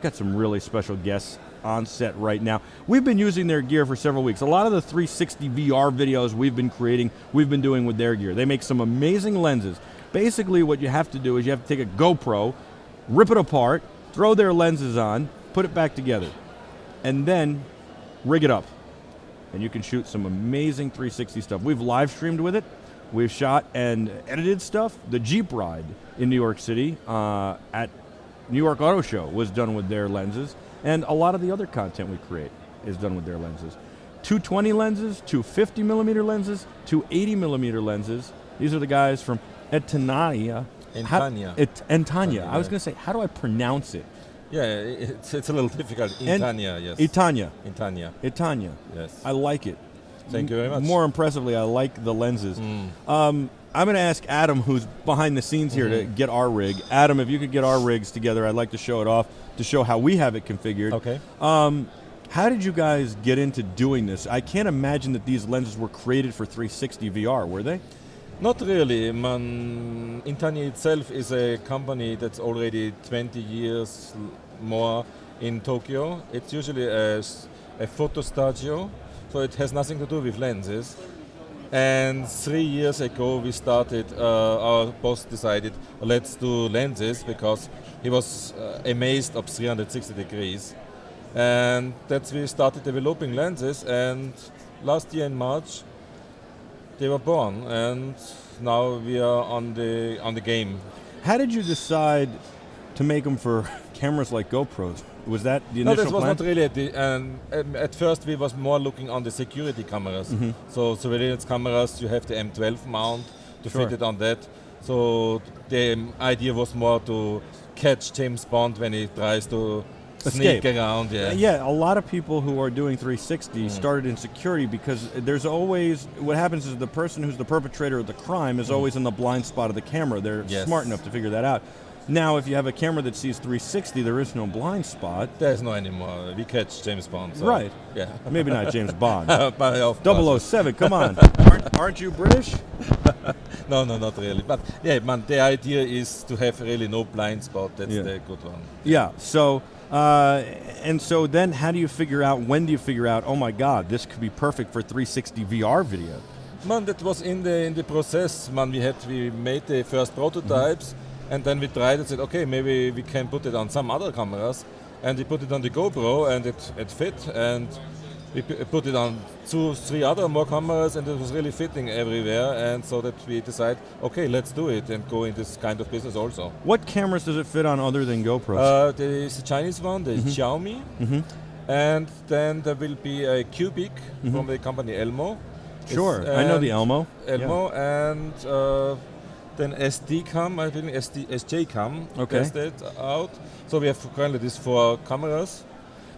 got some really special guests on set right now. We've been using their gear for several weeks. A lot of the 360 VR videos we've been creating, we've been doing with their gear. They make some amazing lenses. Basically, what you have to do is you have to take a GoPro, rip it apart, throw their lenses on, put it back together, and then rig it up. And you can shoot some amazing 360 stuff. We've live streamed with it. We've shot and edited stuff. The Jeep ride in New York City at New York Auto Show was done with their lenses. And a lot of the other content we create is done with their lenses. 220 lenses, 250 millimeter lenses, 280 millimeter lenses. These are the guys from Entaniya. Entaniya. I was going to say, how do I pronounce it? Yeah, it's a little difficult. Entaniya, yes. Entaniya. Yes. I like it. Thank you very much. More impressively, I like the lenses. I'm going to ask Adam, who's behind the scenes here, to get our rig. Adam, if you could get our rigs together, I'd like to show it off to show how we have it configured. Okay. How did you guys get into doing this? I can't imagine that these lenses were created for 360 VR, were they? Not really. Entaniya itself is a company that's already 20 years more in Tokyo. It's usually a photo studio, so it has nothing to do with lenses. And 3 years ago we started, our boss decided, let's do lenses, because he was amazed of 360 degrees. And that's we started developing lenses, and last year in March they were born, and now we are on the game. How did you decide to make them for cameras like GoPros? Was that the initial plan? No, that was not really. At first we was more looking on the security cameras. So surveillance cameras, you have the M12 mount to fit it on that. So the idea was more to catch James Bond when he tries to sneak around. Yeah, a lot of people who are doing 360 started in security, because there's always, what happens is the person who's the perpetrator of the crime is always in the blind spot of the camera. They're smart enough to figure that out. Now, if you have a camera that sees 360, there is no blind spot. There's no anymore. We catch James Bond. So right. Yeah. Maybe not James Bond. 007, come on. Aren't you British? No, not really. But yeah, man, the idea is to have really no blind spot. That's the good one. Yeah. So, and so then how do you figure out, when do you figure out, oh my God, this could be perfect for 360 VR video? Man, that was in the process. Man, we made the first prototypes. And then we tried and said, okay, maybe we can put it on some other cameras. And we put it on the GoPro, and it fit. And we put it on 2-3 other more cameras, and it was really fitting everywhere. And so that we decided, okay, let's do it and go in this kind of business also. What cameras does it fit on other than GoPros? There is a Chinese one, the Xiaomi. And then there will be a Cubic from the company Elmo. Sure, I know the Elmo. And then SD cam, I think SJ cam tested out. So we have currently these 4 cameras.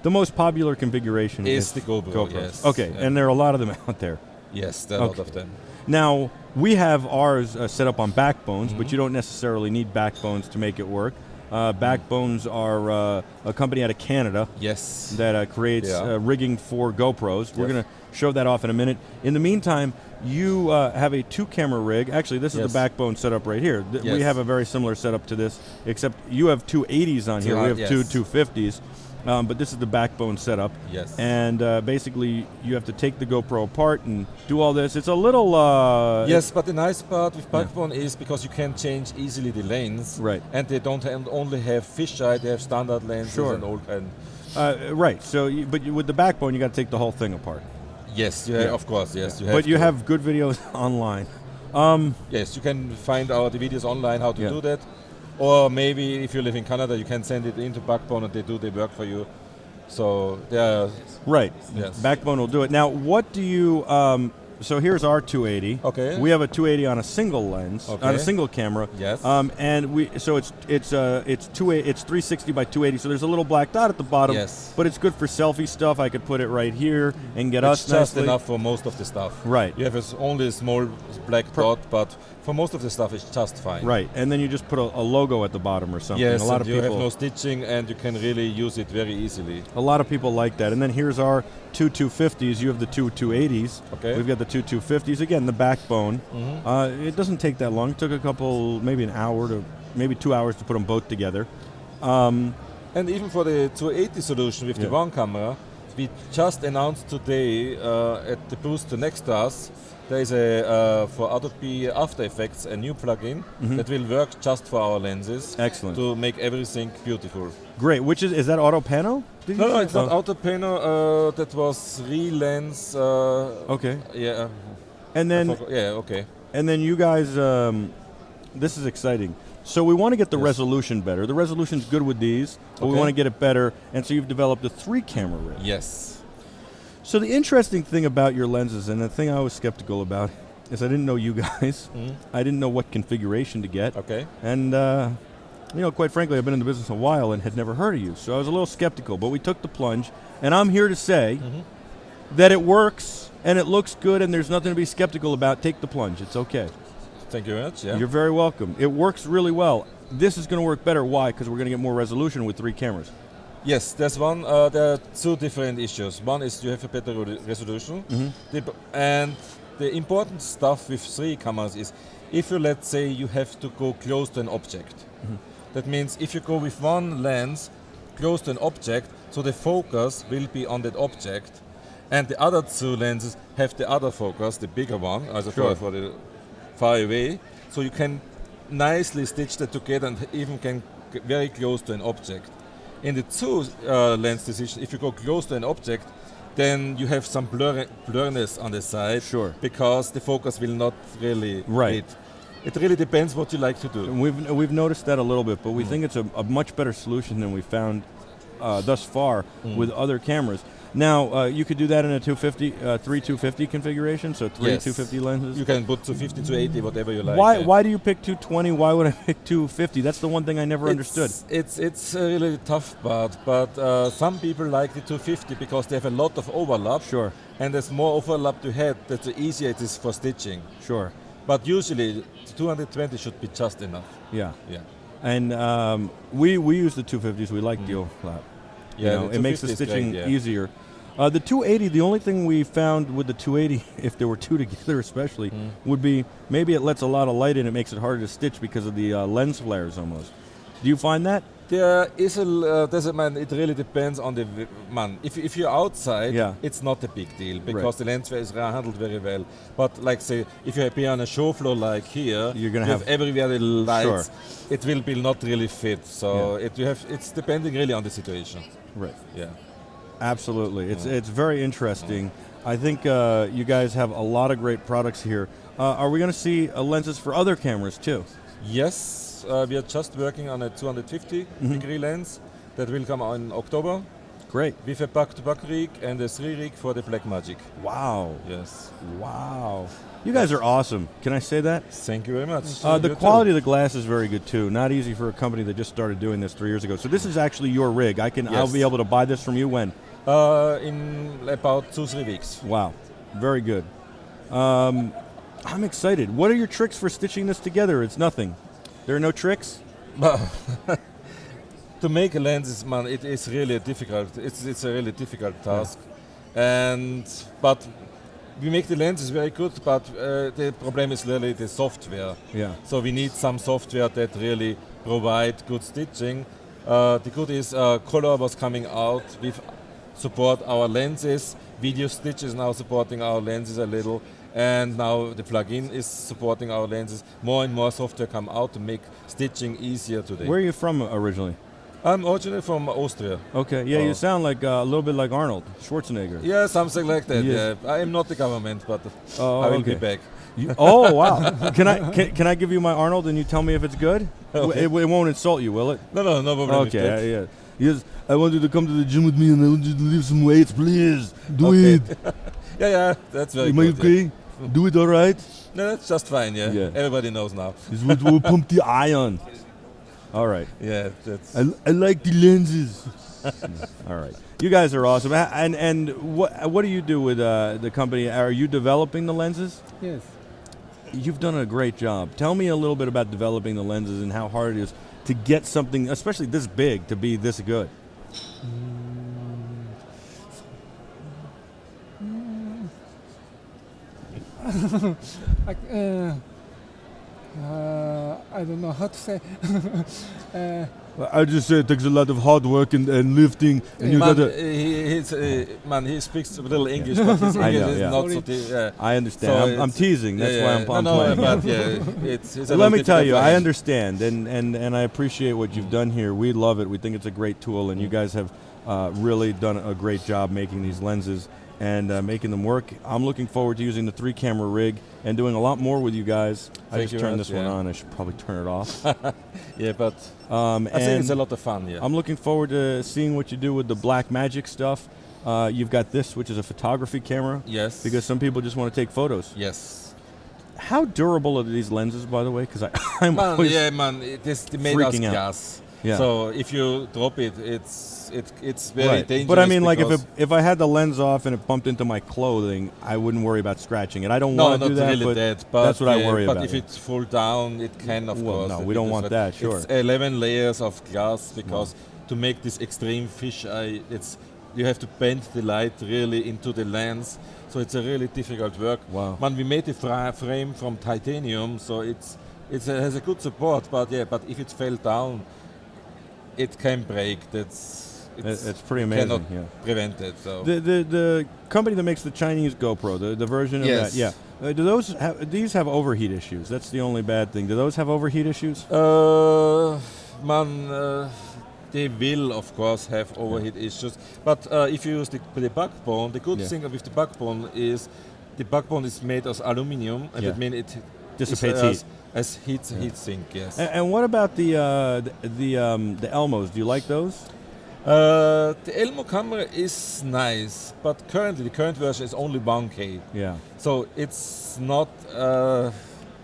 The most popular configuration is the GoPro. Yes. Okay, and there are a lot of them out there. Yes, there are a lot of them. Now, we have ours set up on backbones, but you don't necessarily need backbones to make it work. Backbones are a company out of Canada that creates rigging for GoPros. We're going to show that off in a minute. In the meantime, you have a 2-camera rig. Actually, this is the backbone setup right here. We have a very similar setup to this, except you have 280s on here. We have 2 250s. But this is the backbone setup. Yes. And basically, you have to take the GoPro apart and do all this. It's a little... yes, but the nice part with backbone is because you can change easily the lens. Right. And they don't only have fisheye, they have standard lenses and all kind. Right. So, with the backbone, you got to take the whole thing apart. Yes, of course, yes. You have you have good videos online. Yes, you can find the videos online how to do that. Or maybe if you live in Canada, you can send it into Backbone and they do the work for you. So they are... Right. Yes. Backbone will do it. Now, what do you... so here's our 280. Okay. We have a 280 on a single lens, on a single camera. Yes. And it's 360 by 280. So there's a little black dot at the bottom. Yes. But it's good for selfie stuff. I could put it right here and get it's us just nicely. enough for most of the stuff. Right. You have only a small black dot, but for most of the stuff it's just fine. Right. And then you just put a logo at the bottom or something. Yes. A lot of you people have no stitching and you can really use it very easily. A lot of people like that. And then here's our 2 250s. You have the 2 280s. Okay. We've got the 2 250s. Again, the backbone. It doesn't take that long. It took maybe an hour to maybe 2 hours to put them both together. And even for the 280 solution with the one camera, we just announced today at the booth next to us, there is a for Adobe After Effects a new plugin that will work just for our lenses. Excellent. To make everything beautiful. Great. Which is that auto pano? No, it's not auto pano. That was re-lens. Okay. Yeah. And then okay. And then you guys, this is exciting. So we want to get the resolution better. The resolution's good with these, but we want to get it better. And so you've developed a 3-camera rig. Yes. So the interesting thing about your lenses, and the thing I was skeptical about, is I didn't know you guys. I didn't know what configuration to get. Okay. And, quite frankly, I've been in the business a while and had never heard of you. So I was a little skeptical, but we took the plunge. And I'm here to say that it works and it looks good and there's nothing to be skeptical about. Take the plunge. It's okay. Thank you very much. Yeah. You're very welcome. It works really well. This is going to work better. Why? Because we're going to get more resolution with 3 cameras. Yes, there's one. There are 2 different issues. One is you have a better resolution, and the important stuff with 3 cameras is if you, let's say, you have to go close to an object. That means if you go with one lens close to an object, so the focus will be on that object, and the other 2 lenses have the other focus, the bigger one, also for the far away, so you can nicely stitch that together and even can get very close to an object. In the 2 lens decision, if you go close to an object, then you have some blurriness on the side, because the focus will not really hit. It really depends what you like to do. And we've noticed that a little bit, but we think it's a much better solution than we found thus far with other cameras. Now, you could do that in a 3 250 configuration, so 3 250 lenses? You can put 250, 280, whatever you like. Why do you pick 220? Why would I pick 250? That's the one thing I never understood. It's a really tough part, but some people like the 250 because they have a lot of overlap. And there's more overlap to head, the easier it is for stitching. But usually, 220 should be just enough. Yeah. And we use the 250s. We like the overlap. It makes the stitching easier. The 280, the only thing we found with the 280, if there were 2 together especially, would be maybe it lets a lot of light in. It makes it harder to stitch because of the lens flares almost. Do you find that? There is it really depends on the If you're outside, it's not a big deal because the lens flare is handled very well. But like say, if you be on a show floor like here, you're going to have everywhere the lights. It will be not really fit. So it's depending really on the situation. Yeah. Absolutely. It's very interesting. I think you guys have a lot of great products here. Are we going to see lenses for other cameras too? Yes. We are just working on a 250 degree lens that will come in October. Great. With a back-to-back rig and a 3 rig for the Black Magic. Wow. Yes. Wow. You guys are awesome. Can I say that? Thank you very much. The quality of the glass is very good too. Not easy for a company that just started doing this 3 years ago. So this is actually your rig. I'll be able to buy this from you when? In about 2-3 weeks. Wow. Very good. I'm excited. What are your tricks for stitching this together? It's nothing. There are no tricks? To make a lens, it is really difficult. It's a really difficult task. But we make the lenses very good, but the problem is really the software. So we need some software that really provide good stitching. The good is Color was coming out with support our lenses. Video Stitch is now supporting our lenses a little. And now the plugin is supporting our lenses. More and more software come out to make stitching easier today. Where are you from originally? I'm originally from Austria. Okay, you sound like a little bit like Arnold Schwarzenegger. Yeah, something like that. Yes. I am not the government, but I will be back. Wow! Can I give you my Arnold and you tell me if it's good? Okay. It won't insult you, will it? No problem. Okay, Yes, I want you to come to the gym with me and I want you to lift some weights, please. Do it. Yeah, that's very good. Am I okay? Do it all right? No, that's just fine, yeah. Everybody knows now. This is what we'll pump the iron. All right. Yeah, that's... I like the lenses. All right. You guys are awesome. And what do you do with the company? Are you developing the lenses? Yes. You've done a great job. Tell me a little bit about developing the lenses and how hard it is to get something, especially this big, to be this good. I don't know how to say. I just say it takes a lot of hard work and lifting, and you man, gotta. he speaks a little English, but his I English know, is yeah. not so. I understand. I'm teasing. That's why I'm no, playing. but yeah, it's a Let me little tell you, difficult I language. understand, and I appreciate what you've done here. We love it. We think it's a great tool, and you guys have really done a great job making these lenses and making them work. I'm looking forward to using the 3-camera rig and doing a lot more with you guys. I Thank just you turned much, this one yeah. on. I should probably turn it off. Yeah, but I think it's a lot of fun. Yeah. I'm looking forward to seeing what you do with the Black Magic stuff. You've got this, which is a photography camera. Yes. Because some people just want to take photos. Yes. How durable are these lenses, by the way? Because I'm Man, always yeah, man, it is made out of freaking out. glass. Yeah. So if you drop it, it's very dangerous. But I mean, like because- if I had the lens off and it bumped into my clothing, I wouldn't worry about scratching it. I don't no, want not to do that, really but that. But that's what I worry but about. if it fall down, it can of Well, course. no, we don't want that, sure. It's 11 layers of glass because to make this extreme fisheye, you have to bend the light really into the lens. So it's a really difficult work. Wow. Man, we made the frame from titanium, so it has a good support. But if it fell down, it can break. It's pretty you amazing. Cannot Yeah. prevent it. So The company that makes the Chinese GoPro, the version of Yes. that, yeah. Do these have overheat issues? That's the only bad thing. Do those have overheat issues? They will of course have overheat issues. But if you use the backbone, the good Yeah. thing with the backbone is made of aluminium, and Yeah. that means it Dissipates is heat. as heat sink. Yes. And what about the Elmos? Do you like those? The Elmo camera is nice, but the current version is only 1K. Yeah. So it's not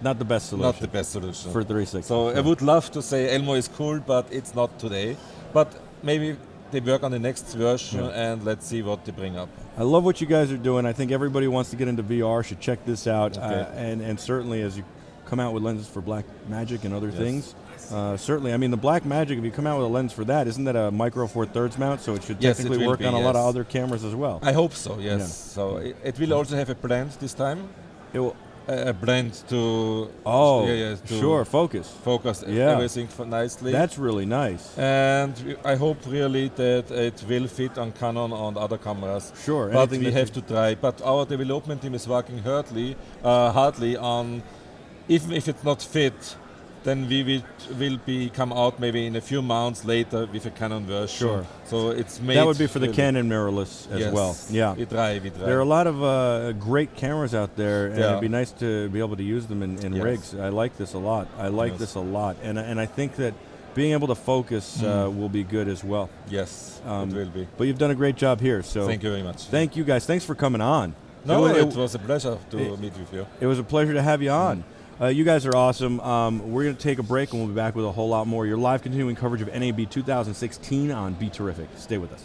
Not the best solution. not the best solution. for 360. So I would love to say Elmo is cool, but it's not today. But maybe they work on the next version, and let's see what they bring up. I love what you guys are doing. I think everybody wants to get into VR should check this out. Okay. And certainly as you come out with lenses for Black Magic and other Yes. things, certainly. I mean, the Black Magic, if you come out with a lens for that, isn't that a Micro Four Thirds mount? So it should Yes, it technically will work be, on a lot of yes. other cameras as well. I hope so. Yes. Yeah. So it will also have a blend this time. It will, A blend to to sure, focus. focus Yeah. everything nicely. That's really nice. And I hope really that it will fit on Canon and other cameras. Sure. But anything we that have to try. But our development team is working hardly on, even if it's not fit, then we will come out maybe in a few months later with a Canon version. Sure. So it's made. that would be for the really- Canon mirrorless as Yes. well. Yeah. We try. There are a lot of great cameras out there, and Yeah. it'd be nice to be able to use them in Yes. rigs. I like this a lot. I like Yes. this a lot, and I think that being able to focus will be good as well. Yes, it will be. But you've done a great job here, so Thank you very much. thank you guys. Thanks for coming on. No, It- it was a pleasure to meet with you. It was a pleasure to have you on. You guys are awesome. We're going to take a break, and we'll be back with a whole lot more. Your live continuing coverage of NAB 2016 on BeTerrific. Stay with us.